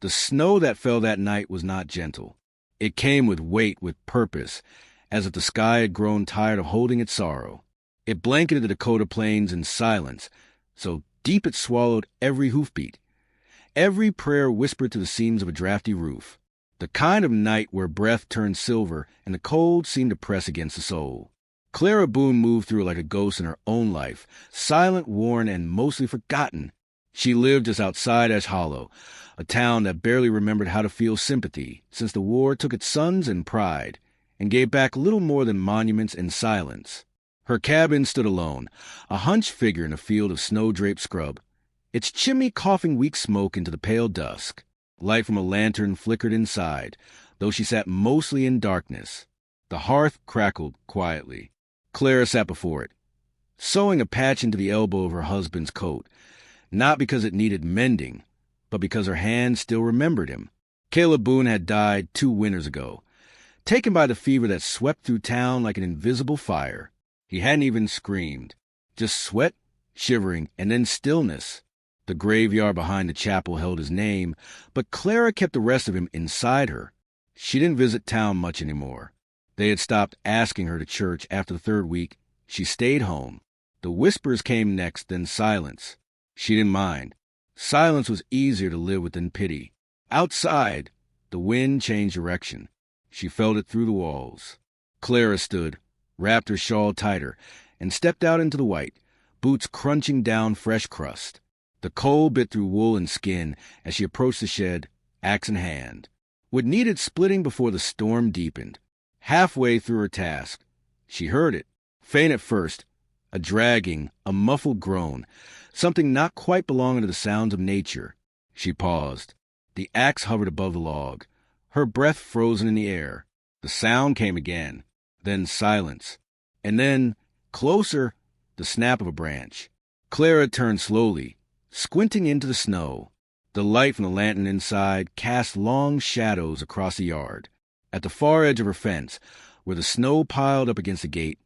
The snow that fell that night was not gentle. It came with weight, with purpose, as if the sky had grown tired of holding its sorrow. It blanketed the Dakota plains in silence, so deep it swallowed every hoofbeat. Every prayer whispered to the seams of a drafty roof. The kind of night where breath turned silver and the cold seemed to press against the soul. Clara Boone moved through like a ghost in her own life, silent, worn, and mostly forgotten. She lived just outside Ash Hollow, a town that barely remembered how to feel sympathy since the war took its sons and pride and gave back little more than monuments and silence. Her cabin stood alone, a hunched figure in a field of snow-draped scrub, its chimney coughing weak smoke into the pale dusk. Light from a lantern flickered inside, though she sat mostly in darkness. The hearth crackled quietly. Clara sat before it, sewing a patch into the elbow of her husband's coat, not because it needed mending, but because her hand still remembered him. Caleb Boone had died 2 winters ago, taken by the fever that swept through town like an invisible fire. He hadn't even screamed, just sweat, shivering, and then stillness. The graveyard behind the chapel held his name, but Clara kept the rest of him inside her. She didn't visit town much anymore. They had stopped asking her to church after the 3rd week. She stayed home. The whispers came next, then silence. She didn't mind. Silence was easier to live with than pity. Outside, the wind changed direction. She felt it through the walls. Clara stood, wrapped her shawl tighter, and stepped out into the white, boots crunching down fresh crust. The cold bit through wool and skin as she approached the shed, axe in hand. What needed splitting before the storm deepened. Halfway through her task, she heard it, faint at first, a dragging, a muffled groan, something not quite belonging to the sounds of nature. She paused. The axe hovered above the log, her breath frozen in the air. The sound came again, then silence, and then, closer, the snap of a branch. Clara turned slowly, squinting into the snow. The light from the lantern inside cast long shadows across the yard. At the far edge of her fence, where the snow piled up against the gate,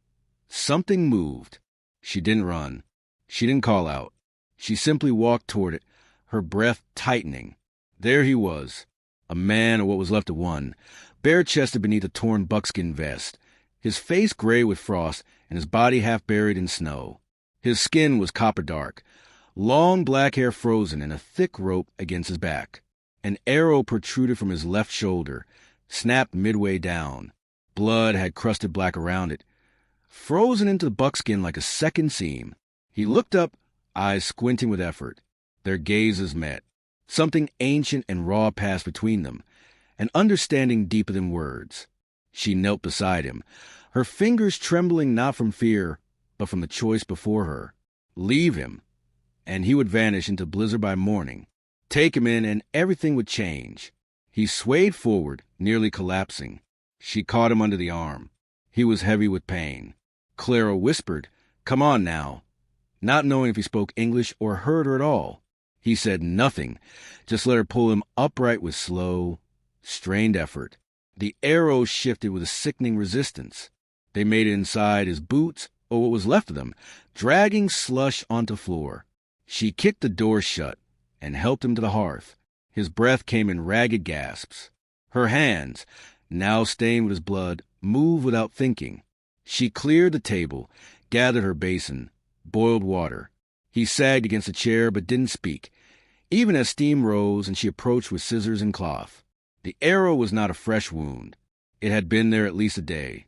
something moved. She didn't run. She didn't call out. She simply walked toward it, her breath tightening. There he was, a man, or what was left of one, bare-chested beneath a torn buckskin vest, his face gray with frost and his body half buried in snow. His skin was copper dark, long black hair frozen and a thick rope against his back. An arrow protruded from his left shoulder, snapped midway down. Blood had crusted black around it, frozen into the buckskin like a second seam. He looked up, eyes squinting with effort. Their gazes met. Something ancient and raw passed between them, an understanding deeper than words. She knelt beside him, her fingers trembling not from fear, but from the choice before her. Leave him, and he would vanish into blizzard by morning. Take him in, and everything would change. He swayed forward, nearly collapsing. She caught him under the arm. He was heavy with pain. Clara whispered, "Come on now," not knowing if he spoke English or heard her at all. He said nothing, just let her pull him upright with slow, strained effort. The arrows shifted with a sickening resistance. They made it inside his boots, or what was left of them, dragging slush onto the floor. She kicked the door shut and helped him to the hearth. His breath came in ragged gasps. Her hands, now stained with his blood, moved without thinking. She cleared the table, gathered her basin, boiled water. He sagged against a chair but didn't speak, even as steam rose and she approached with scissors and cloth. The arrow was not a fresh wound. It had been there at least a day,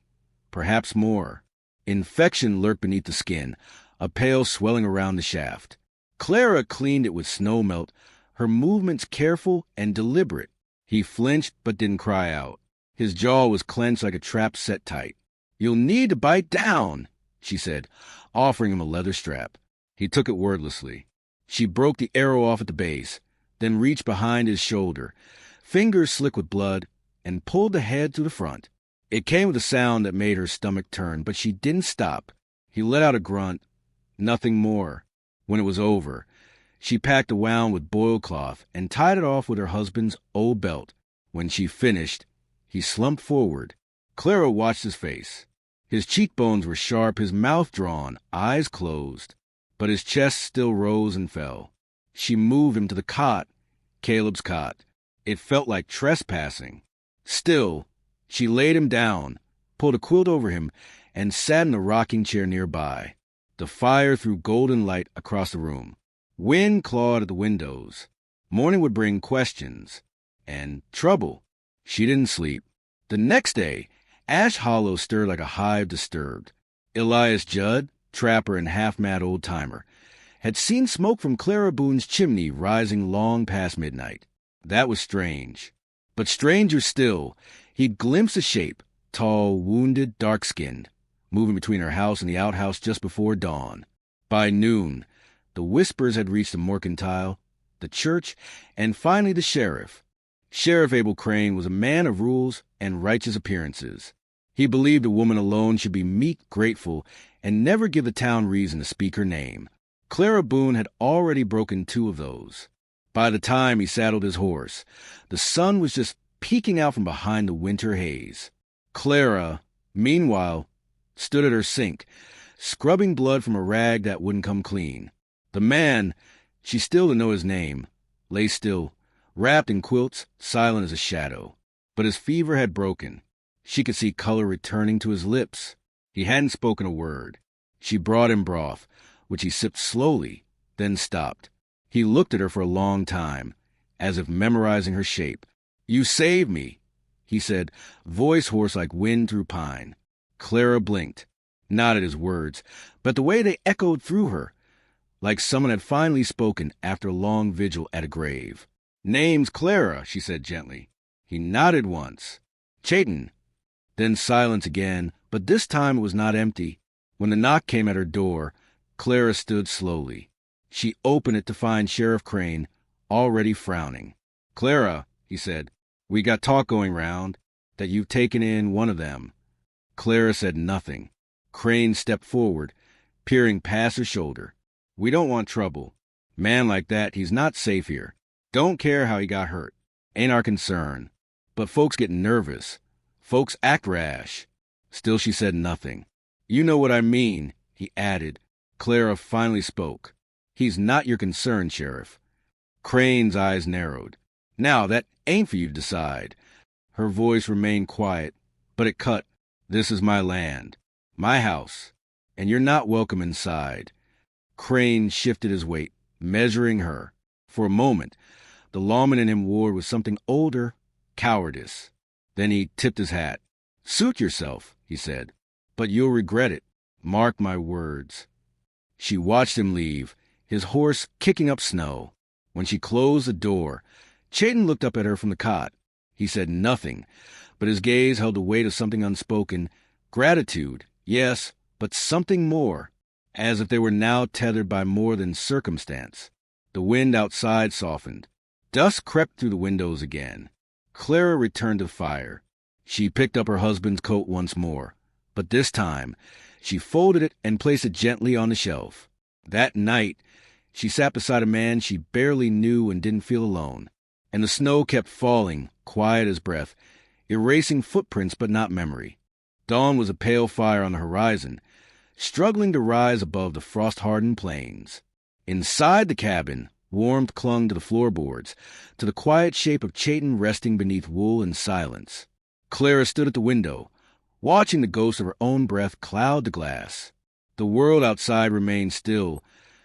perhaps more. Infection lurked beneath the skin, a pale swelling around the shaft. Clara cleaned it with snow melt, her movements careful and deliberate. He flinched but didn't cry out. His jaw was clenched like a trap set tight. "You'll need to bite down," she said, offering him a leather strap. He took it wordlessly. She broke the arrow off at the base, then reached behind his shoulder, fingers slick with blood, and pulled the head to the front. It came with a sound that made her stomach turn, but she didn't stop. He let out a grunt, nothing more. When it was over, she packed a wound with boiled cloth and tied it off with her husband's old belt. When she finished, he slumped forward. Clara watched his face. His cheekbones were sharp, his mouth drawn, eyes closed, but his chest still rose and fell. She moved him to the cot, Caleb's cot. It felt like trespassing. Still, she laid him down, pulled a quilt over him, and sat in a rocking chair nearby. The fire threw golden light across the room. Wind clawed at the windows. Morning would bring questions and trouble. She didn't sleep. The next day, Ash Hollow stirred like a hive disturbed. Elias Judd, trapper and half-mad old-timer, had seen smoke from Clara Boone's chimney rising long past midnight. That was strange. But stranger still, he'd glimpsed a shape, tall, wounded, dark-skinned, moving between her house and the outhouse just before dawn. By noon, the whispers had reached the mercantile, the church, and finally the sheriff. Sheriff Abel Crane was a man of rules and righteous appearances. He believed a woman alone should be meek, grateful, and never give the town reason to speak her name. Clara Boone had already broken 2 of those. By the time he saddled his horse, the sun was just peeking out from behind the winter haze. Clara, meanwhile, stood at her sink, scrubbing blood from a rag that wouldn't come clean. The man, she still didn't know his name, lay still, wrapped in quilts, silent as a shadow. But his fever had broken. She could see color returning to his lips. He hadn't spoken a word. She brought him broth, which he sipped slowly, then stopped. He looked at her for a long time, as if memorizing her shape. "You saved me," he said, voice hoarse like wind through pine. Clara blinked, not at his words, but the way they echoed through her, like someone had finally spoken after a long vigil at a grave. "Name's Clara," she said gently. He nodded once. "Chayton." Then silence again, but this time it was not empty. When the knock came at her door, Clara stood slowly. She opened it to find Sheriff Crane already frowning. "Clara," he said, "we got talk going round that you've taken in one of them." Clara said nothing. Crane stepped forward, peering past her shoulder. "We don't want trouble. Man like that, he's not safe here. Don't care how he got hurt. Ain't our concern. But folks get nervous. Folks act rash." Still she said nothing. "You know what I mean," he added. Clara finally spoke. "He's not your concern, Sheriff." Crane's eyes narrowed. "Now, that ain't for you to decide." Her voice remained quiet, but it cut. "This is my land, my house, and you're not welcome inside." Crane shifted his weight, measuring her. For a moment, the lawman in him warred with something older, cowardice. Then he tipped his hat. "Suit yourself," he said, "but you'll regret it. Mark my words." She watched him leave, his horse kicking up snow. When she closed the door, Chayton looked up at her from the cot. He said nothing, but his gaze held the weight of something unspoken. Gratitude, yes, but something more, as if they were now tethered by more than circumstance. The wind outside softened. Dusk crept through the windows again. Clara returned to the fire. She picked up her husband's coat once more, but this time she folded it and placed it gently on the shelf. That night, she sat beside a man she barely knew and didn't feel alone, and the snow kept falling, quiet as breath, erasing footprints but not memory. Dawn was a pale fire on the horizon, struggling to rise above the frost-hardened plains. Inside the cabin, warmth clung to the floorboards, to the quiet shape of Chayton resting beneath wool in silence. Clara stood at the window, watching the ghost of her own breath cloud the glass. The world outside remained still,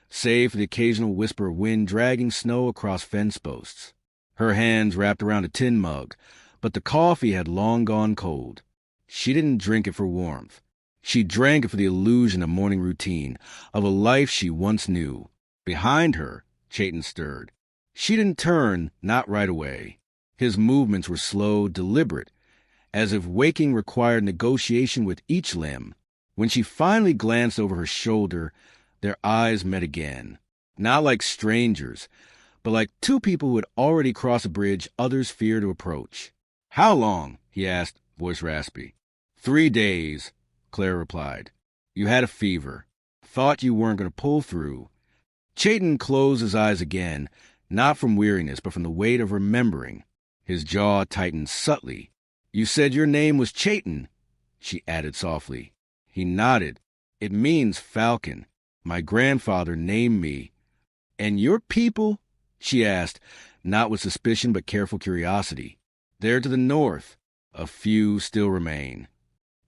save for the occasional whisper of wind dragging snow across fence posts. Her hands wrapped around a tin mug, but the coffee had long gone cold. She didn't drink it for warmth. She drank it for the illusion of morning routine, of a life she once knew. Behind her, Chayton stirred. She didn't turn, not right away. His movements were slow, deliberate, as if waking required negotiation with each limb. When she finally glanced over her shoulder, their eyes met again. Not like strangers, but like 2 people who had already crossed a bridge others fear to approach. "How long?" he asked, voice raspy. 3 days, Claire replied. "You had a fever. Thought you weren't going to pull through." Chayton closed his eyes again, not from weariness, but from the weight of remembering. His jaw tightened subtly. "You said your name was Chayton," she added softly. He nodded. "It means falcon. My grandfather named me." "And your people?" she asked, not with suspicion but careful curiosity. There to the north, a few still remain.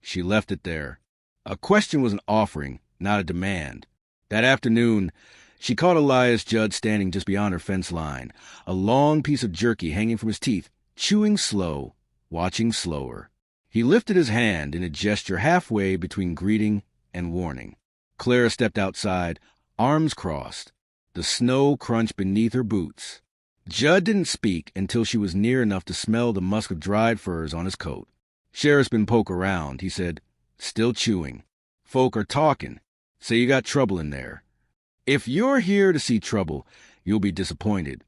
She left it there. A question was an offering, not a demand. That afternoon, she caught Elias Judd standing just beyond her fence line, a long piece of jerky hanging from his teeth, chewing slow, watching slower. He lifted his hand in a gesture halfway between greeting and warning. Clara stepped outside, arms crossed. The snow crunched beneath her boots. Judd didn't speak until she was near enough to smell the musk of dried furs on his coat. "Sheriff's been poke around," he said, still chewing. "Folk are talking. Say you got trouble in there." "If you're here to see trouble, you'll be disappointed,"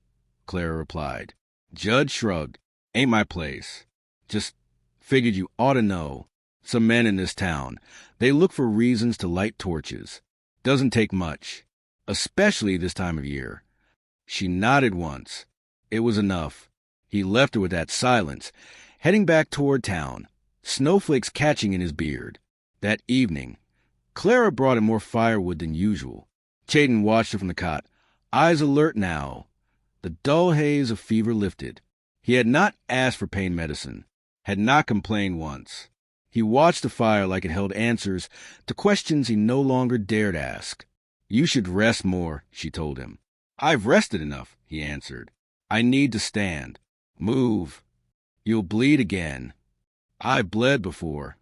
Clara replied. Judd shrugged. "Ain't my place. Just figured you ought to know. Some men in this town. They look for reasons to light torches. Doesn't take much. Especially this time of year." She nodded once. It was enough. He left her with that silence, heading back toward town, snowflakes catching in his beard. That evening, Clara brought him more firewood than usual. Chayton watched her from the cot, eyes alert now. The dull haze of fever lifted. He had not asked for pain medicine, had not complained once. He watched the fire like it held answers to questions he no longer dared ask. "You should rest more," she told him. "I've rested enough," he answered. "I need to stand. Move. You'll bleed again." "I've bled before."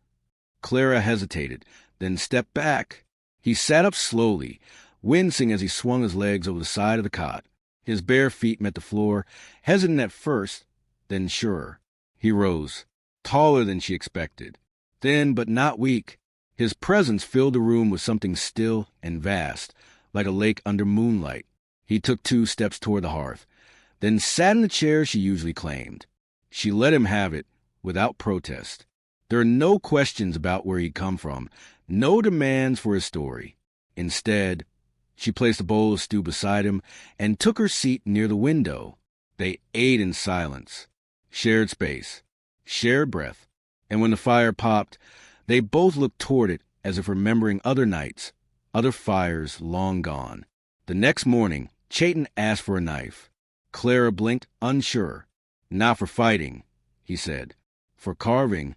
Clara hesitated, then stepped back. He sat up slowly, wincing as he swung his legs over the side of the cot. His bare feet met the floor, hesitant at first, then surer. He rose, taller than she expected, thin but not weak. His presence filled the room with something still and vast, like a lake under moonlight. He took 2 steps toward the hearth, then sat in the chair she usually claimed. She let him have it, without protest. There are no questions about where he'd come from, no demands for his story. Instead, she placed a bowl of stew beside him and took her seat near the window. They ate in silence, shared space, shared breath, and when the fire popped, they both looked toward it as if remembering other nights, other fires long gone. The next morning, Chayton asked for a knife. Clara blinked, unsure. "Not for fighting," he said. "For carving."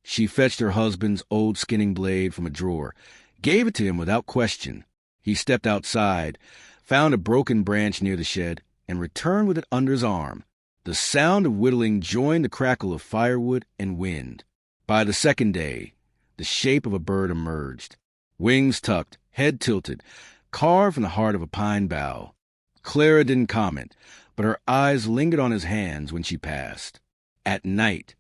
She fetched her husband's old skinning blade from a drawer, gave it to him without question. He stepped outside, found a broken branch near the shed, and returned with it under his arm. The sound of whittling joined the crackle of firewood and wind. By the second day, the shape of a bird emerged. Wings tucked, head tilted, carved from the heart of a pine bough. Clara didn't comment, but her eyes lingered on his hands when she passed. At night,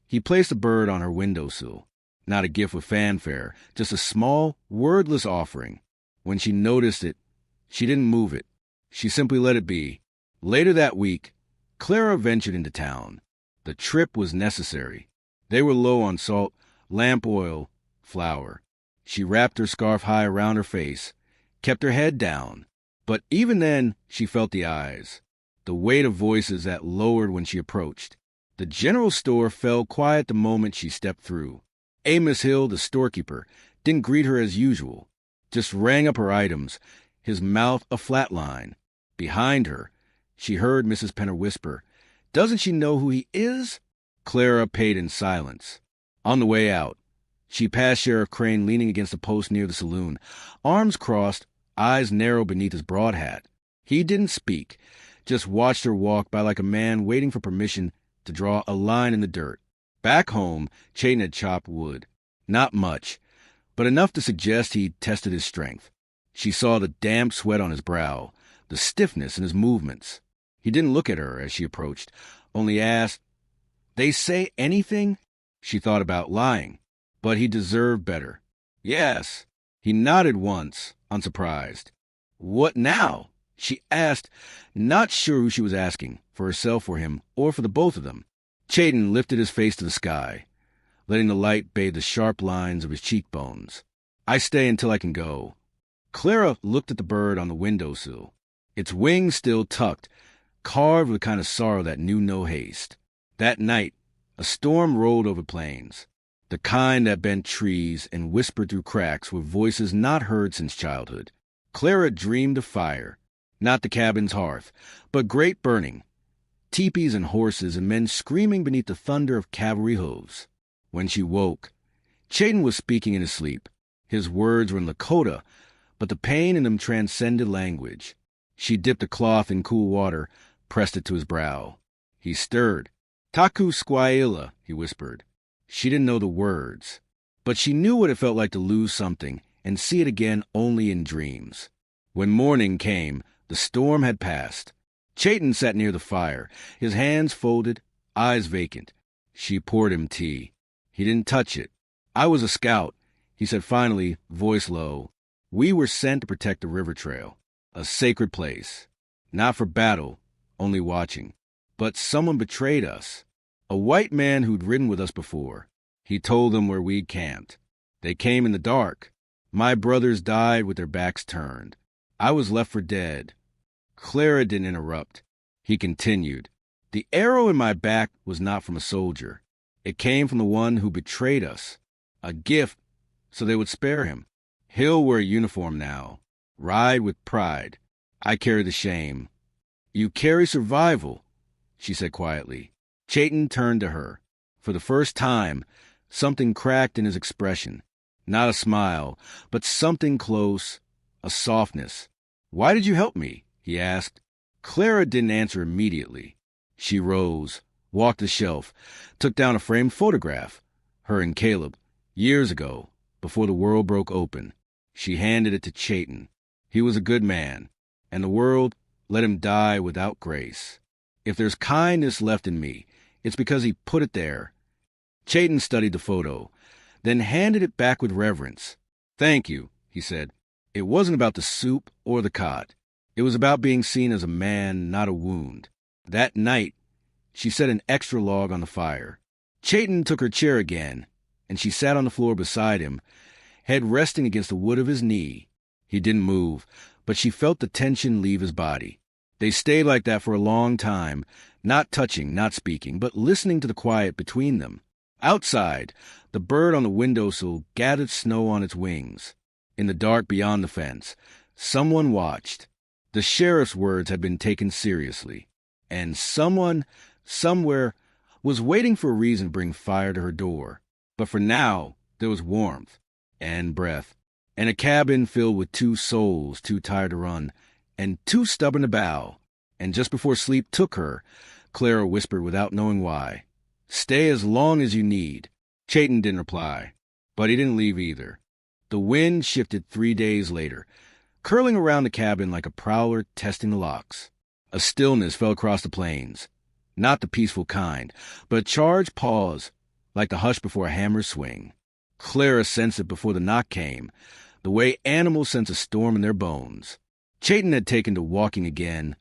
he placed the bird on her windowsill. Not a gift with fanfare, just a small, wordless offering. When she noticed it, she didn't move it. She simply let it be. Later that week, Clara ventured into town. The trip was necessary. They were low on salt, lamp oil, flour. She wrapped her scarf high around her face, kept her head down. But even then, she felt the eyes, the weight of voices that lowered when she approached. The general store fell quiet the moment she stepped through. Amos Hill, the storekeeper, didn't greet her as usual, just rang up her items, his mouth a flat line. Behind her, she heard Mrs. Penner whisper, "Doesn't she know who he is?" Clara paid in silence. On the way out, she passed Sheriff Crane leaning against a post near the saloon, arms crossed, eyes narrow beneath his broad hat. He didn't speak, just watched her walk by like a man waiting for permission to draw a line in the dirt. Back home, Chayton had chopped wood. Not much, but enough to suggest he'd tested his strength. She saw the damp sweat on his brow, the stiffness in his movements. He didn't look at her as she approached, only asked, "They say anything?" She thought about lying, but he deserved better. "Yes." He nodded once, unsurprised. "What now?" she asked, not sure who she was asking, for herself or him, or for the both of them. Chayton lifted his face to the sky, letting the light bathe the sharp lines of his cheekbones. "I stay until I can go." Clara looked at the bird on the windowsill, its wings still tucked, carved with a kind of sorrow that knew no haste. That night, a storm rolled over plains, the kind that bent trees and whispered through cracks with voices not heard since childhood. Clara dreamed of fire, not the cabin's hearth, but great burning, teepees and horses and men screaming beneath the thunder of cavalry hooves. When she woke, Chayton was speaking in his sleep. His words were in Lakota, but the pain in them transcended language. She dipped a cloth in cool water, pressed it to his brow. He stirred. "Taku squaila," he whispered. She didn't know the words, but she knew what it felt like to lose something and see it again only in dreams. When morning came, the storm had passed. Chayton sat near the fire, his hands folded, eyes vacant. She poured him tea. He didn't touch it. "I was a scout," he said finally, voice low. "We were sent to protect the river trail, a sacred place. Not for battle, only watching. But someone betrayed us. A white man who'd ridden with us before. He told them where we'd camped. They came in the dark. My brothers died with their backs turned. I was left for dead." Clara didn't interrupt. He continued. "The arrow in my back was not from a soldier. It came from the one who betrayed us. A gift, so they would spare him. He'll wear a uniform now. Ride with pride. I carry the shame." "You carry survival," she said quietly. Chayton turned to her. For the first time, something cracked in his expression. Not a smile, but something close, a softness. "Why did you help me?" he asked. Clara didn't answer immediately. She rose, walked to the shelf, took down a framed photograph, her and Caleb, years ago, before the world broke open. She handed it to Chayton. He was a good man, and the world let him die without grace. If there's kindness left in me, it's because he put it there. Chayton studied the photo, then handed it back with reverence. "Thank you," he said. "It wasn't about the soup or the cot. It was about being seen as a man, not a wound." That night, she set an extra log on the fire. Chayton took her chair again, and she sat on the floor beside him, head resting against the wood of his knee. He didn't move, but she felt the tension leave his body. They stayed like that for a long time, not touching, not speaking, but listening to the quiet between them. Outside, the bird on the windowsill gathered snow on its wings. In the dark beyond the fence, someone watched. The sheriff's words had been taken seriously, and someone, somewhere, was waiting for a reason to bring fire to her door. But for now, there was warmth and breath, and a cabin filled with two souls too tired to run and too stubborn to bow. And just before sleep took her, Clara whispered without knowing why, "Stay as long as you need." Chayton didn't reply, but he didn't leave either. The wind shifted 3 days later, curling around the cabin like a prowler testing the locks. A stillness fell across the plains, not the peaceful kind, but a charged pause, like the hush before a hammer's swing. Clara sensed it before the knock came, the way animals sense a storm in their bones. Chayton had taken to walking again,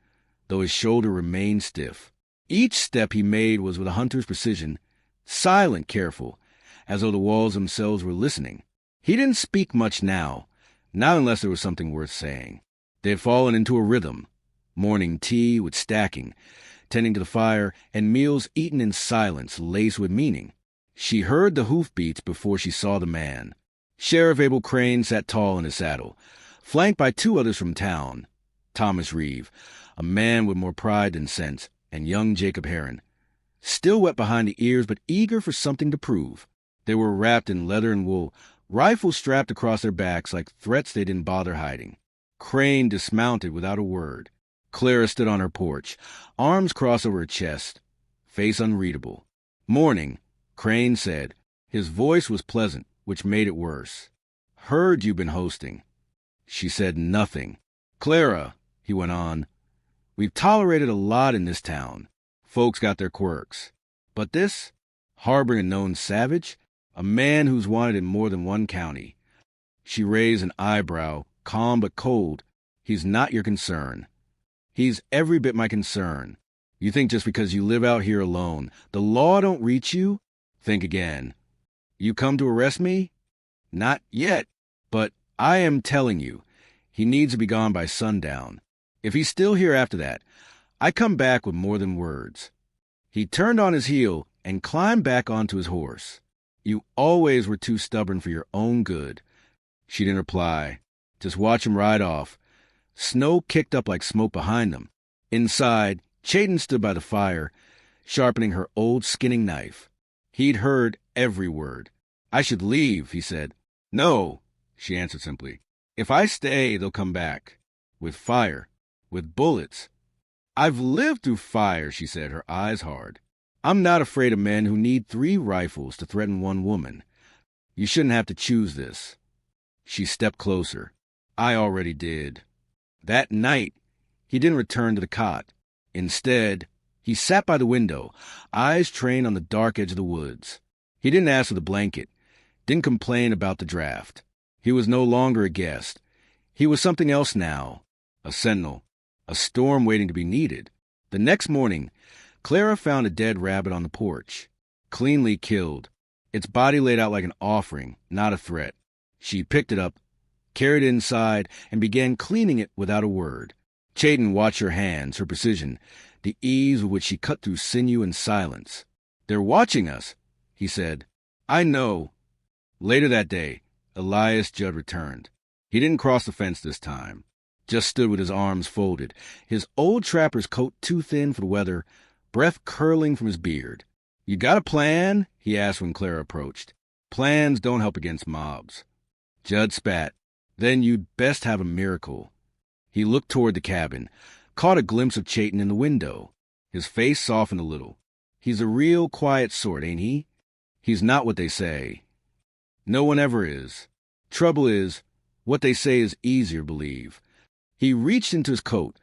though his shoulder remained stiff. Each step he made was with a hunter's precision, silent, careful, as though the walls themselves were listening. He didn't speak much now, not unless there was something worth saying. They had fallen into a rhythm, morning tea with stacking, tending to the fire, and meals eaten in silence laced with meaning. She heard the hoofbeats before she saw the man. Sheriff Abel Crane sat tall in his saddle, flanked by 2 others from town, Thomas Reeve, a man with more pride than sense, and young Jacob Heron, still wet behind the ears but eager for something to prove. They were wrapped in leather and wool, rifles strapped across their backs like threats they didn't bother hiding. Crane dismounted without a word. Clara stood on her porch, arms crossed over her chest, face unreadable. "Morning," Crane said. His voice was pleasant, which made it worse. "Heard you've been hosting." She said nothing. "Clara," he went on, "we've tolerated a lot in this town. Folks got their quirks. But this, harboring a known savage, a man who's wanted in more than one county." She raised an eyebrow, calm but cold. "He's not your concern." "He's every bit my concern. You think just because you live out here alone, the law don't reach you? Think again. You come to arrest me? Not yet. But I am telling you, he needs to be gone by sundown. If he's still here after that, I come back with more than words." He turned on his heel and climbed back onto his horse. "You always were too stubborn for your own good." She didn't reply. Just watch him ride off. Snow kicked up like smoke behind them. Inside, Chayton stood by the fire, sharpening her old skinning knife. He'd heard every word. "I should leave," he said. "No," she answered simply. "If I stay, they'll come back. With fire. With bullets." "I've lived through fire," she said, her eyes hard. "I'm not afraid of men who need 3 rifles to threaten one woman. You shouldn't have to choose this." She stepped closer. "I already did." That night, he didn't return to the cot. Instead, he sat by the window, eyes trained on the dark edge of the woods. He didn't ask for the blanket, didn't complain about the draft. He was no longer a guest. He was something else now, a sentinel, a storm waiting to be needed. The next morning, Clara found a dead rabbit on the porch, cleanly killed, its body laid out like an offering, not a threat. She picked it up, carried it inside, and began cleaning it without a word. Chayton watched her hands, her precision, the ease with which she cut through sinew and silence. "They're watching us," he said. "I know." Later that day, Elias Judd returned. He didn't cross the fence this time, just stood with his arms folded, his old trapper's coat too thin for the weather, breath curling from his beard. "You got a plan?" he asked when Clara approached. "Plans don't help against mobs." Judd spat. "Then you'd best have a miracle." He looked toward the cabin, caught a glimpse of Chayton in the window. His face softened a little. "He's a real quiet sort, ain't he?" "He's not what they say." "No one ever is. Trouble is, what they say is easier to believe." He reached into his coat,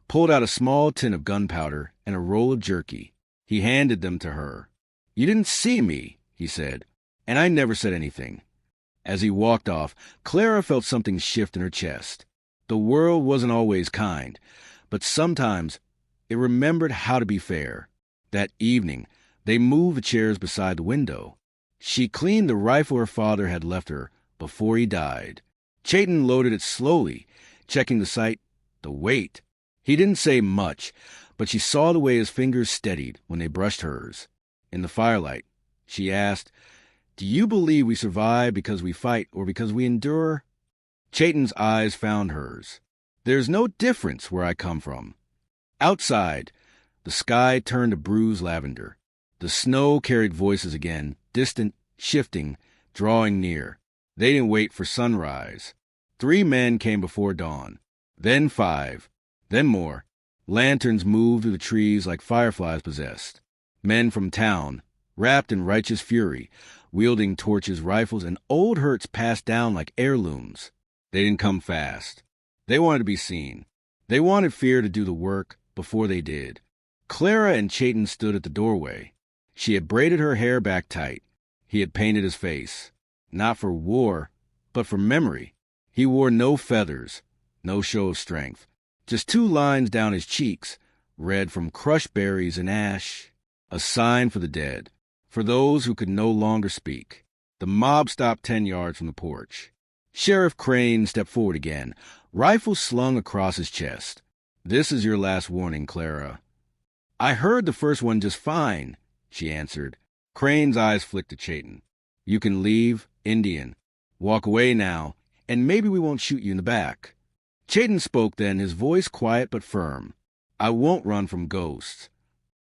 pulled out a small tin of gunpowder and a roll of jerky. He handed them to her. "You didn't see me," he said, "and I never said anything." As he walked off, Clara felt something shift in her chest. The world wasn't always kind, but sometimes it remembered how to be fair. That evening, they moved the chairs beside the window. She cleaned the rifle her father had left her before he died. Chayton loaded it slowly, checking the sight, the weight. He didn't say much, but she saw the way his fingers steadied when they brushed hers. In the firelight, she asked, "Do you believe we survive because we fight or because we endure?" Chayton's eyes found hers. "There's no difference where I come from." Outside, the sky turned to bruised lavender. The snow carried voices again, distant, shifting, drawing near. They didn't wait for sunrise. 3 men came before dawn, then 5, then more. Lanterns moved through the trees like fireflies possessed. Men from town, wrapped in righteous fury, wielding torches, rifles, and old hurts passed down like heirlooms. They didn't come fast. They wanted to be seen. They wanted fear to do the work before they did. Clara and Chayton stood at the doorway. She had braided her hair back tight. He had painted his face, not for war, but for memory. He wore no feathers, no show of strength, just 2 lines down his cheeks, red from crushed berries and ash, a sign for the dead, for those who could no longer speak. The mob stopped 10 yards from the porch. Sheriff Crane stepped forward again, rifle slung across his chest. "This is your last warning, Clara." "I heard the first one just fine," she answered. Crane's eyes flicked to Chayton. "You can leave, Indian. Walk away now, and maybe we won't shoot you in the back." Chayton spoke then, his voice quiet but firm. "I won't run from ghosts."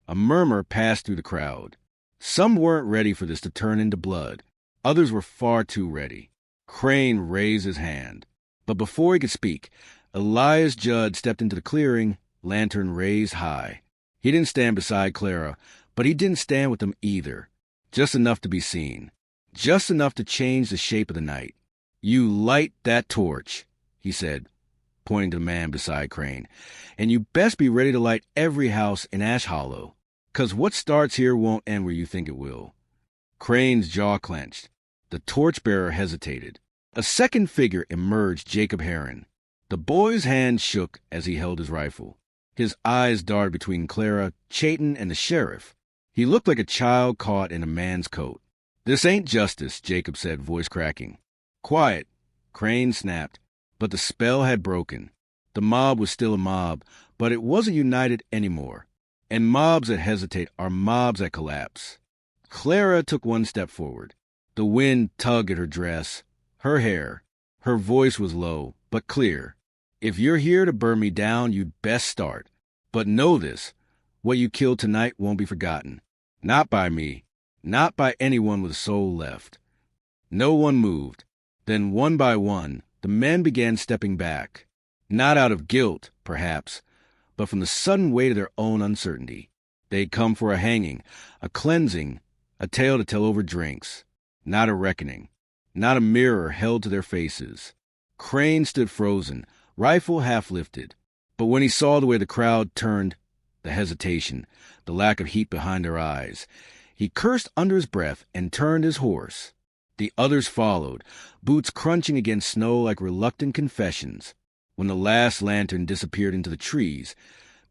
A murmur passed through the crowd. Some weren't ready for this to turn into blood. Others were far too ready. Crane raised his hand. But before he could speak, Elias Judd stepped into the clearing, lantern raised high. He didn't stand beside Clara, but he didn't stand with them either. Just enough to be seen. Just enough to change the shape of the night. "You light that torch," he said, pointing to the man beside Crane, "and you best be ready to light every house in Ash Hollow, 'cause what starts here won't end where you think it will." Crane's jaw clenched. The torchbearer hesitated. A second figure emerged, Jacob Heron. The boy's hand shook as he held his rifle. His eyes darted between Clara, Chayton, and the sheriff. He looked like a child caught in a man's coat. "This ain't justice," Jacob said, voice cracking. "Quiet," Crane snapped. But the spell had broken. The mob was still a mob, but it wasn't united anymore. And mobs that hesitate are mobs that collapse. Clara took one step forward. The wind tugged at her dress, her hair. Her voice was low, but clear. "If you're here to burn me down, you'd best start. But know this, What you killed tonight won't be forgotten. Not by me. Not by anyone with a soul left. No one moved. Then, one by one, the men began stepping back. Not out of guilt, perhaps, but from the sudden weight of their own uncertainty. They'd come for a hanging, a cleansing, a tale to tell over drinks. Not a reckoning. Not a mirror held to their faces. Crane stood frozen, rifle half lifted. But when he saw the way the crowd turned, the hesitation, the lack of heat behind their eyes, he cursed under his breath and turned his horse. The others followed, boots crunching against snow like reluctant confessions. When the last lantern disappeared into the trees,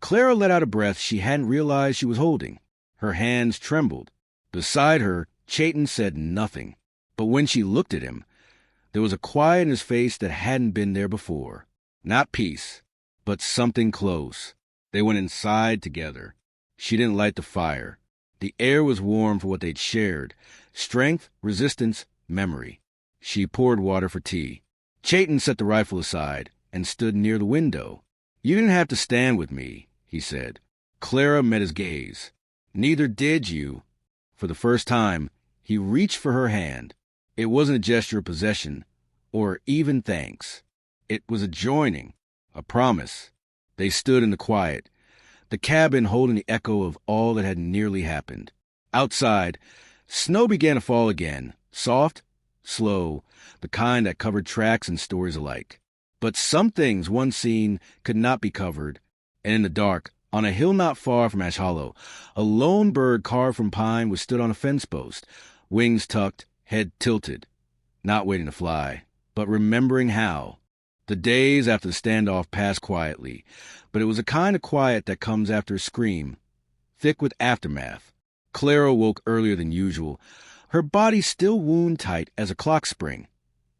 Clara let out a breath she hadn't realized she was holding. Her hands trembled. Beside her, Chayton said nothing. But when she looked at him, there was a quiet in his face that hadn't been there before. Not peace, but something close. They went inside together. She didn't light the fire. The air was warm for what they'd shared. Strength, resistance, memory. She poured water for tea. Chayton set the rifle aside and stood near the window. You didn't have to stand with me, he said. Clara met his gaze. Neither did you. For the first time, he reached for her hand. It wasn't a gesture of possession, or even thanks. It was a joining, a promise. They stood in the quiet, the cabin holding the echo of all that had nearly happened. Outside, snow began to fall again, soft, slow, the kind that covered tracks and stories alike. But some things once seen could not be covered, and in the dark, on a hill not far from Ash Hollow, a lone bird carved from pine was stood on a fence post, wings tucked, head tilted, not waiting to fly, but remembering how. The days after the standoff passed quietly, but it was a kind of quiet that comes after a scream, thick with aftermath. Clara woke earlier than usual, her body still wound-tight as a clock spring,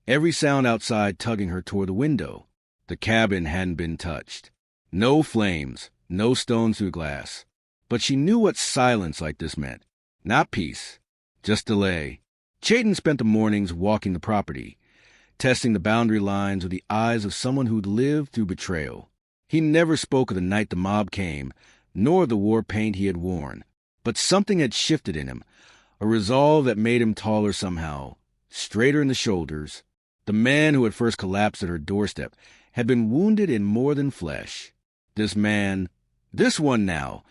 every sound outside tugging her toward the window. The cabin hadn't been touched. No flames, no stones through glass. But she knew what silence like this meant. Not peace, just delay. Chayton spent the mornings walking the property, testing the boundary lines with the eyes of someone who'd lived through betrayal. He never spoke of the night the mob came, nor of the war paint he had worn. But something had shifted in him, a resolve that made him taller somehow, straighter in the shoulders. The man who had first collapsed at her doorstep had been wounded in more than flesh. This man, this one now,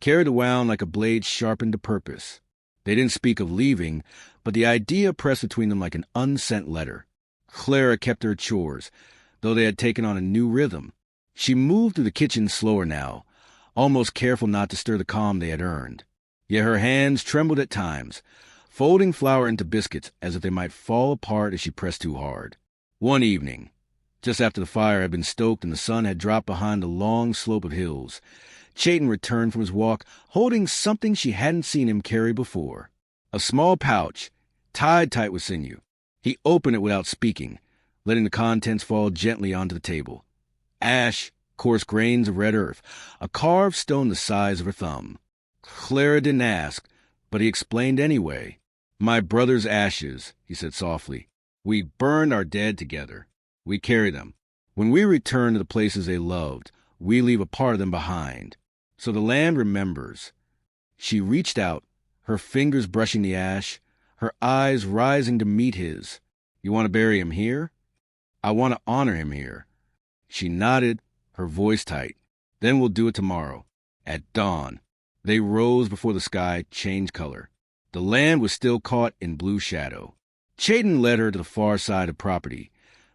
carried the wound like a blade sharpened to purpose. They didn't speak of leaving, but the idea pressed between them like an unsent letter. Clara kept her chores, though they had taken on a new rhythm. She moved through the kitchen slower now, almost careful not to stir the calm they had earned. Yet her hands trembled at times, folding flour into biscuits as if they might fall apart if she pressed too hard. One evening, just after the fire had been stoked and the sun had dropped behind a long slope of hills, Chayton returned from his walk holding something she hadn't seen him carry before. A small pouch, tied tight with sinew. He opened it without speaking, letting the contents fall gently onto the table. Ash, coarse grains of red earth, a carved stone the size of her thumb. Clara didn't ask, but he explained anyway. My brother's ashes, he said softly. We burned our dead together. We carry them. When we return to the places they loved, we leave a part of them behind. So the land remembers. She reached out, her fingers brushing the ash, her eyes rising to meet his. You want to bury him here? I want to honor him here. She nodded, her voice tight. Then we'll do it tomorrow, at dawn. They rose before the sky changed color. The land was still caught in blue shadow. Chayton led her to the far side of property,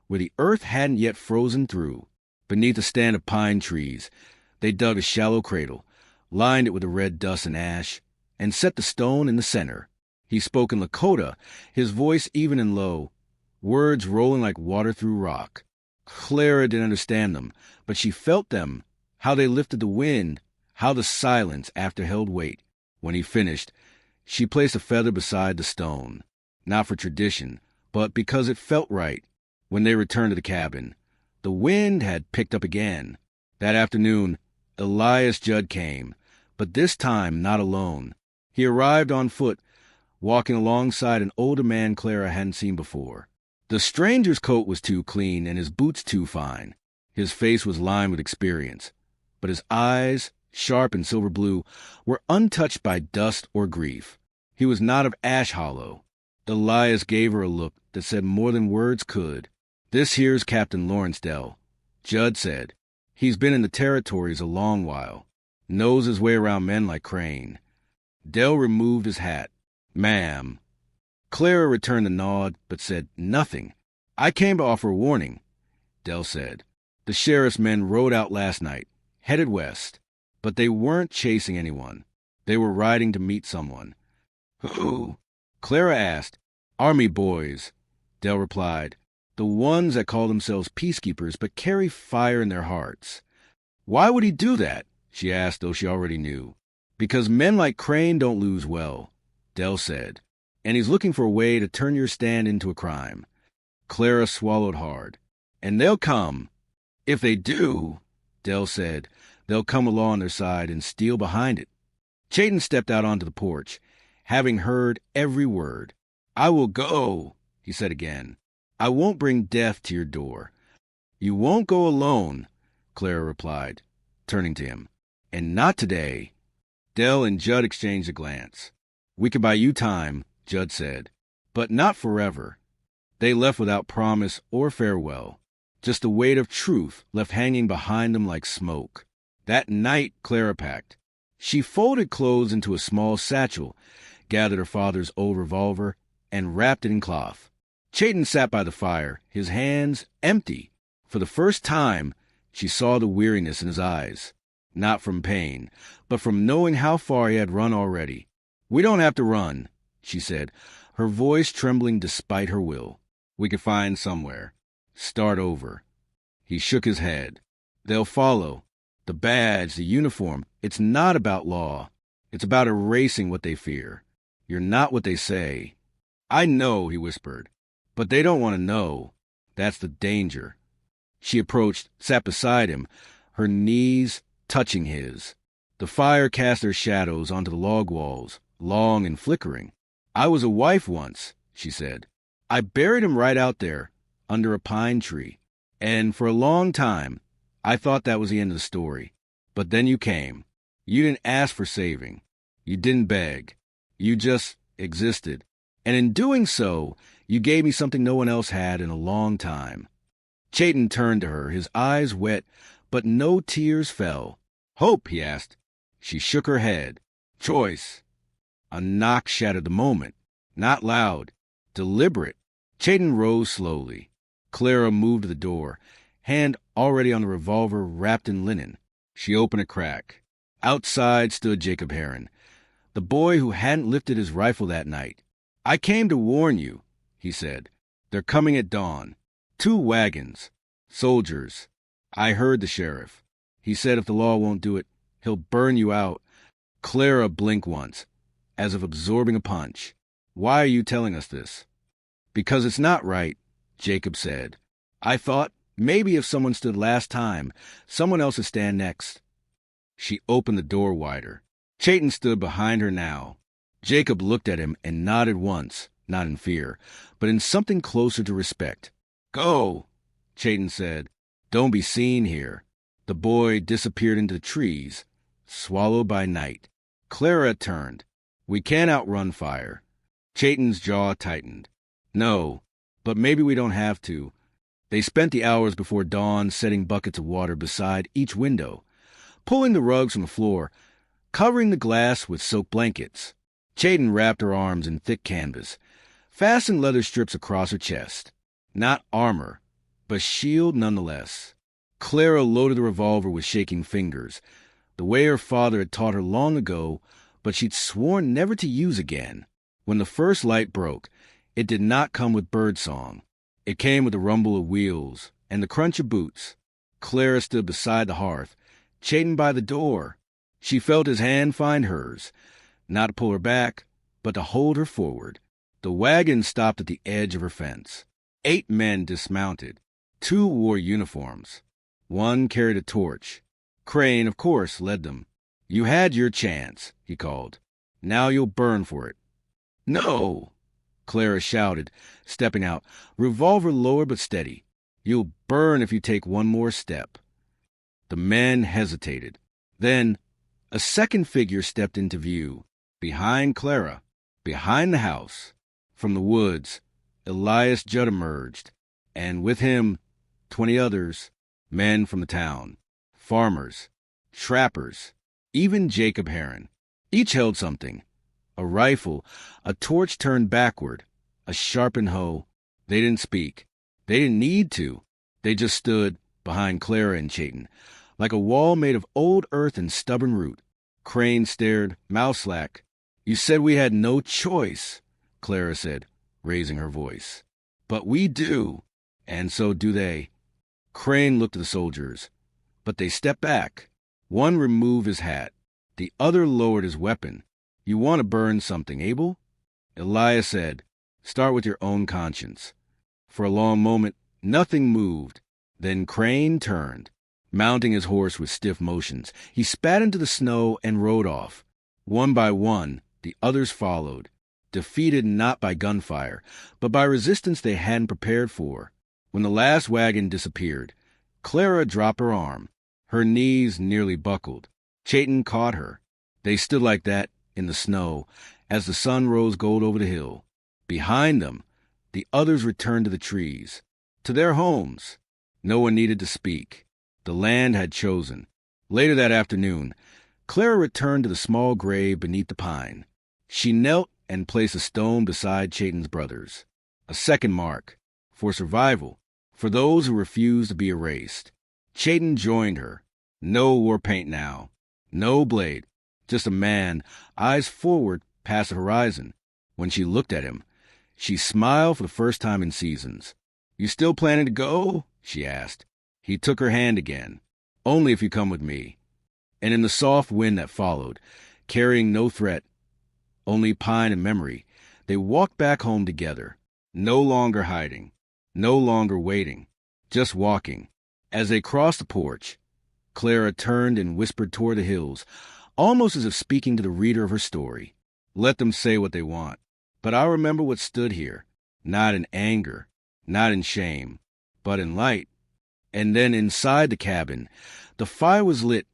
where the earth hadn't yet frozen through. Beneath a stand of pine trees, they dug a shallow cradle, lined it with the red dust and ash, and set the stone in the center. He spoke in Lakota, his voice even and low, words rolling like water through rock. Clara didn't understand them, but she felt them, how they lifted the wind, how the silence after held weight. When he finished, she placed a feather beside the stone, not for tradition, but because it felt right. When they returned to the cabin, the wind had picked up again. That afternoon, Elias Judd came, but this time not alone. He arrived on foot, walking alongside an older man Clara hadn't seen before. The stranger's coat was too clean and his boots too fine. His face was lined with experience, but his eyes sharp and silver blue, were untouched by dust or grief. He was not of Ash Hollow. Elias gave her a look that said more than words could. "This here's Captain Lawrence Dell," Judd said. "He's been in the territories a long while. Knows his way around men like Crane." Dell removed his hat. "Ma'am." Clara returned the nod, but said nothing. "I came to offer a warning," Dell said. "The sheriff's men rode out last night, headed west, but they weren't chasing anyone. They were riding to meet someone." "Who?" Clara asked. "Army boys," Dell replied. "The ones that call themselves peacekeepers but carry fire in their hearts." "Why would he do that?" she asked, though she already knew. "Because men like Crane don't lose well," Dell said. "And he's looking for a way to turn your stand into a crime." Clara swallowed hard. "And they'll come." "If they do," Dell said, "they'll come along their side and steal behind it." Chayton stepped out onto the porch, having heard every word. "I will go," he said again. "I won't bring death to your door." "You won't go alone," Clara replied, turning to him. "And not today." Dell and Judd exchanged a glance. "We could buy you time," Judd said, "but not forever." They left without promise or farewell, just the weight of truth left hanging behind them like smoke. That night, Clara packed. She folded clothes into a small satchel, gathered her father's old revolver, and wrapped it in cloth. Chayton sat by the fire, his hands empty. For the first time, she saw the weariness in his eyes. Not from pain, but from knowing how far he had run already. "We don't have to run," she said, her voice trembling despite her will. "We could find somewhere. Start over." He shook his head. "They'll follow. The badge, the uniform. It's not about law. It's about erasing what they fear. You're not what they say." "I know," he whispered. "But they don't want to know. That's the danger." She approached, sat beside him, her knees touching his. The fire cast their shadows onto the log walls, long and flickering. "I was a wife once," she said. "I buried him right out there, under a pine tree. And for a long time, I thought that was the end of the story. But then you came. You didn't ask for saving. You didn't beg. You just existed. And in doing so, you gave me something no one else had in a long time." Chayton turned to her, his eyes wet, but no tears fell. "Hope?" he asked. She shook her head. "Choice." A knock shattered the moment. Not loud. Deliberate. Chayton rose slowly. Clara moved to the door, hand already on the revolver wrapped in linen. She opened a crack. Outside stood Jacob Heron, the boy who hadn't lifted his rifle that night. "I came to warn you," he said. "They're coming at dawn. 2 wagons. Soldiers. I heard the sheriff. He said if the law won't do it, he'll burn you out." Clara blinked once, as if absorbing a punch. "Why are you telling us this?" "Because it's not right," Jacob said. "I thought maybe if someone stood last time, someone else would stand next." She opened the door wider. Chayton stood behind her now. Jacob looked at him and nodded once, not in fear, but in something closer to respect. "Go," Chayton said. "Don't be seen here." The boy disappeared into the trees, swallowed by night. Clara turned. "We can't outrun fire." Chayton's jaw tightened. "No, but maybe we don't have to." They spent the hours before dawn setting buckets of water beside each window, pulling the rugs from the floor, covering the glass with silk blankets. Chayton wrapped her arms in thick canvas, fastened leather strips across her chest. Not armor, but shield nonetheless. Clara loaded the revolver with shaking fingers, the way her father had taught her long ago, but she'd sworn never to use again. When the first light broke, it did not come with birdsong. It came with the rumble of wheels and the crunch of boots. Clara stood beside the hearth, Chayton by the door. She felt his hand find hers, not to pull her back, but to hold her forward. The wagon stopped at the edge of her fence. 8 men dismounted. 2 wore uniforms. 1 carried a torch. Crane, of course, led them. "You had your chance," he called. "Now you'll burn for it." "No!" Clara shouted, stepping out, revolver lower but steady. "You'll burn if you take one more step." The men hesitated. Then A second figure stepped into view, behind Clara, behind the house. From the woods, Elias Judd emerged, and with him, 20 others, men from the town, farmers, trappers, even Jacob Heron. Each held something, a rifle, a torch turned backward, a sharpened hoe. They didn't speak. They didn't need to. They just stood behind Clara and Chayton, like a wall made of old earth and stubborn root. Crane stared, mouth slack. "You said we had no choice," Clara said, raising her voice. "But we do, and so do they." Crane looked at the soldiers, but they stepped back. One removed his hat. The other lowered his weapon. "You want to burn something, Abel?" Elias said, "Start with your own conscience." For a long moment, nothing moved. Then Crane turned, mounting his horse with stiff motions. He spat into the snow and rode off. One by one, the others followed, defeated not by gunfire, but by resistance they hadn't prepared for. When the last wagon disappeared, Clara dropped her arm. Her knees nearly buckled. Chayton caught her. They stood like that in the snow as the sun rose gold over the hill. Behind them, the others returned to the trees, to their homes. No one needed to speak. The land had chosen. Later that afternoon, Clara returned to the small grave beneath the pine. She knelt and placed a stone beside Chayton's brothers. A second mark, for survival, for those who refused to be erased. Chayton joined her. No war paint now. No blade. Just a man, eyes forward past the horizon. When she looked at him, she smiled for the first time in seasons. "You still planning to go?" she asked. He took her hand again. "Only if you come with me." And in the soft wind that followed, carrying no threat, only pine and memory, they walked back home together, no longer hiding, no longer waiting, just walking. As they crossed the porch, Clara turned and whispered toward the hills, almost as if speaking to the reader of her story. "Let them say what they want. But I remember what stood here, not in anger, not in shame, but in light." And then inside the cabin, the fire was lit,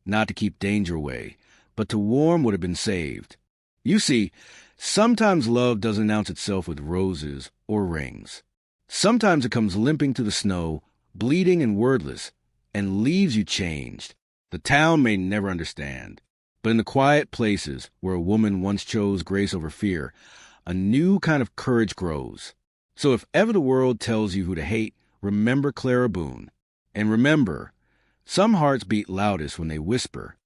not to keep danger away, but to warm what had been saved. You see, sometimes love doesn't announce itself with roses or rings. Sometimes it comes limping through the snow, bleeding and wordless, and leaves you changed. The town may never understand, but in the quiet places where a woman once chose grace over fear, a new kind of courage grows. So if ever the world tells you who to hate, remember Clara Boone. And remember, some hearts beat loudest when they whisper,